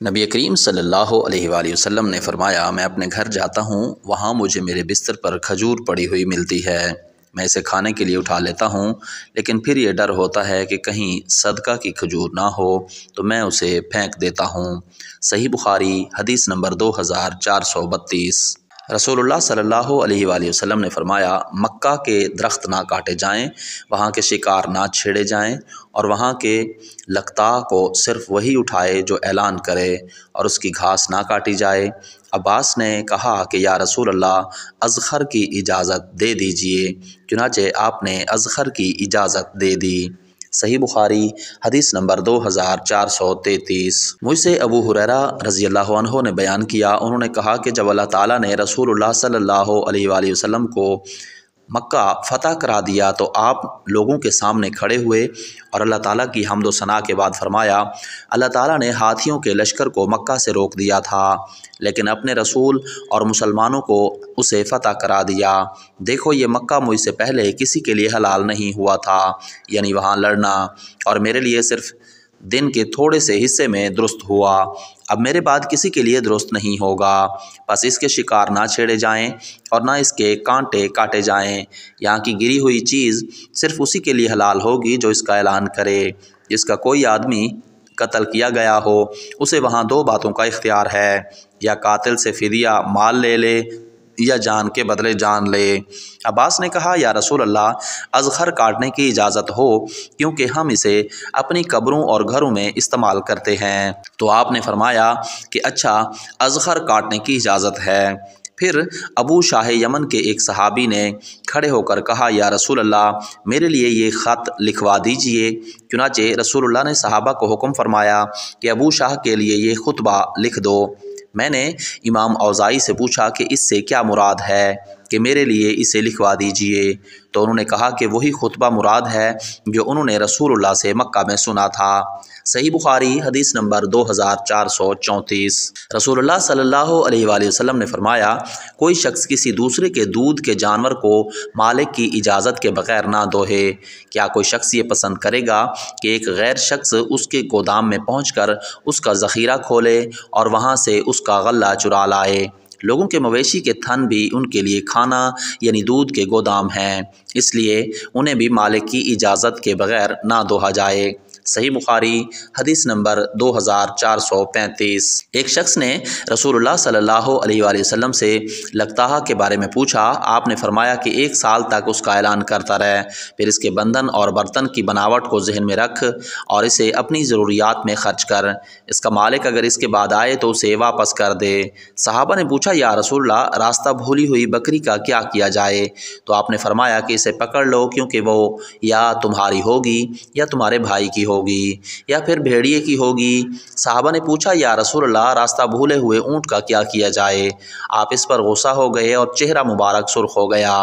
نبی کریم صلی اللہ علیہ وآلہ وسلم نے فرمایا، میں اپنے گھر جاتا ہوں، وہاں مجھے میرے بستر پر کھجور پڑی ہوئی ملتی ہے، میں اسے کھانے کے لیے اٹھا لیتا ہوں، لیکن پھر یہ ڈر ہوتا ہے کہ کہیں صدقہ کی کھجور نہ ہو تو میں اسے پھینک دیتا ہوں۔ صحیح بخاری حدیث نمبر 2432۔ رسول اللہ صلی اللہ علیہ وآلہ وسلم نے فرمایا، مکہ کے درخت نہ کاٹے جائیں، وہاں کے شکار نہ چھیڑے جائیں، اور وہاں کے لقطاء کو صرف وہی اٹھائے جو اعلان کرے، اور اس کی گھاس نہ کاٹی جائے۔ عباس نے کہا کہ یا رسول اللہ، اذخر کی اجازت دے دیجئے، چنانچہ آپ نے اذخر کی اجازت دے دی۔ صحیح بخاری حدیث نمبر 2433۔ مجھ سے ابو ہریرہ رضی اللہ عنہ نے بیان کیا، انہوں نے کہا کہ جب اللہ تعالیٰ نے رسول اللہ صلی اللہ علیہ وآلہ وسلم کو مکہ فتح کرا دیا تو آپ لوگوں کے سامنے کھڑے ہوئے اور اللہ تعالیٰ کی حمد و ثنا کے بعد فرمایا، اللہ تعالیٰ نے ہاتھیوں کے لشکر کو مکہ سے روک دیا تھا، لیکن اپنے رسول اور مسلمانوں کو اسے فتح کرا دیا۔ دیکھو، یہ مکہ مجھ سے پہلے کسی کے لیے حلال نہیں ہوا تھا، یعنی وہاں لڑنا، اور میرے لیے صرف دن کے تھوڑے سے حصے میں درست ہوا، اب میرے بعد کسی کے لیے درست نہیں ہوگا، بس اس کے شکار نہ چھیڑے جائیں اور نہ اس کے کانٹے کاٹے جائیں۔ یہاں کی گری ہوئی چیز صرف اسی کے لیے حلال ہوگی جو اس کا اعلان کرے۔ جس کا کوئی آدمی قتل کیا گیا ہو، اسے وہاں دو باتوں کا اختیار ہے، یا قاتل سے فدیہ مال لے لے یا جان کے بدلے جان لے۔ عباس نے کہا، یا رسول اللہ، اذخر کاٹنے کی اجازت ہو، کیونکہ ہم اسے اپنی قبروں اور گھروں میں استعمال کرتے ہیں۔ تو آپ نے فرمایا کہ اچھا، اذخر کاٹنے کی اجازت ہے۔ پھر ابو شاہ یمن کے ایک صحابی نے کھڑے ہو کر کہا، یا رسول اللہ، میرے لیے یہ خط لکھوا دیجئے۔ چنانچہ رسول اللہ نے صحابہ کو حکم فرمایا کہ ابو شاہ کے لیے یہ خطبہ لکھ دو۔ میں نے امام اوزاعی سے پوچھا کہ اس سے کیا مراد ہے کہ میرے لیے اسے لکھوا دیجئے، تو انہوں نے کہا کہ وہی خطبہ مراد ہے جو انہوں نے رسول اللہ سے مکہ میں سنا تھا۔ صحیح بخاری حدیث نمبر 2434۔ رسول اللہ صلی اللہ علیہ وآلہ وسلم نے فرمایا، کوئی شخص کسی دوسرے کے دودھ کے جانور کو مالک کی اجازت کے بغیر نہ دوہے۔ کیا کوئی شخص یہ پسند کرے گا کہ ایک غیر شخص اس کے گودام میں پہنچ کر اس کا ذخیرہ کھولے اور وہاں سے اس کا غلہ چرا لائے؟ لوگوں کے مویشی کے تھن بھی ان کے لیے کھانا یعنی دودھ کے گودام ہیں، اس لیے انہیں بھی مالک کی اجازت کے بغیر نہ دوہا جائے۔ صحیح بخاری حدیث نمبر 2435۔ ایک شخص نے رسول اللہ صلی اللہ علیہ وآلہ وسلم سے لقطاء کے بارے میں پوچھا، آپ نے فرمایا کہ 1 سال تک اس کا اعلان کرتا رہے، پھر اس کے بندھن اور برتن کی بناوٹ کو ذہن میں رکھ اور اسے اپنی ضروریات میں خرچ کر، اس کا مالک اگر اس کے بعد آئے تو اسے واپس کر دے۔ صحابہ نے پوچھا، یا رسول اللہ، راستہ بھولی ہوئی بکری کا کیا کیا جائے؟ تو آپ نے فرمایا کہ اسے پکڑ لو، کیونکہ وہ یا تمہاری ہوگی یا تمہارے بھائی کی ہوگی یا پھر بھیڑیے کی ہوگی۔ صحابہ نے پوچھا، یا رسول اللہ، راستہ بھولے ہوئے اونٹ کا کیا کیا جائے؟ آپ اس پر غصہ ہو گئے اور چہرہ مبارک سرخ ہو گیا۔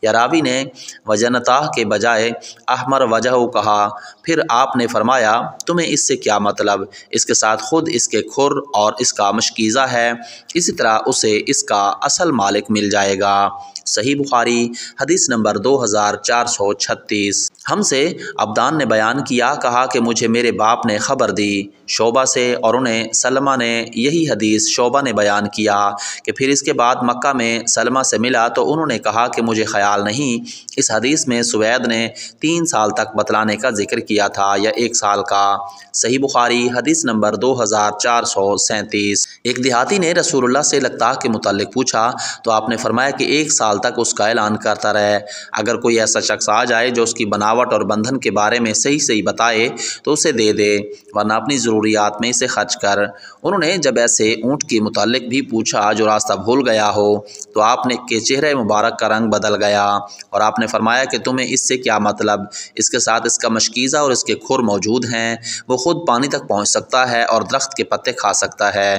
یا راوی نے وجنتاہ کے بجائے احمر وجہ کہا، پھر آپ نے فرمایا، تمہیں اس سے کیا مطلب؟ اس کے ساتھ خود اس کے کھر اور اس کا مشکیزہ ہے، اسی طرح اسے اس کا اصل مالک مل جائے گا۔ صحیح بخاری حدیث نمبر 2436۔ ہم سے عبدان نے بیان کیا، کہا کہ مجھے میرے باپ نے خبر دی شعبہ سے، اور انہیں سلمہ نے یہی حدیث شعبہ نے بیان کیا کہ پھر اس کے بعد مکہ میں سلمہ سے ملا تو انہوں نے کہا کہ مجھے خیال نہیں اس حدیث میں سوید نے 3 سال تک بتلانے کا ذکر کیا تھا یا 1 سال کا۔ صحیح بخاری حدیث نمبر 2437۔ ایک دیہاتی نے رسول اللہ سے لقطاء کے متعلق پوچھا تو آپ نے فرمایا کہ 1 سال تک اس کا اعلان کرتا رہے، اگر کوئی ایسا شخص آ جائے جو اس کی بناوٹ اور بندھن کے بارے میں صحیح بتائے تو اسے دے دے، ورنہ اپنی ضروریات میں اسے خرچ کر۔ انہوں نے جب ایسے اونٹ کے متعلق بھی پوچھا جو راستہ بھول گیا ہو تو آپ نے کے چہرہ مبارک کا رنگ بدل گیا اور آپ نے فرمایا کہ تمہیں اس سے کیا مطلب؟ اس کے ساتھ اس کا مشکیزہ اور اس کے کھر موجود ہیں، وہ خود پانی تک پہنچ سکتا ہے اور درخت کے پتے کھا سکتا ہے،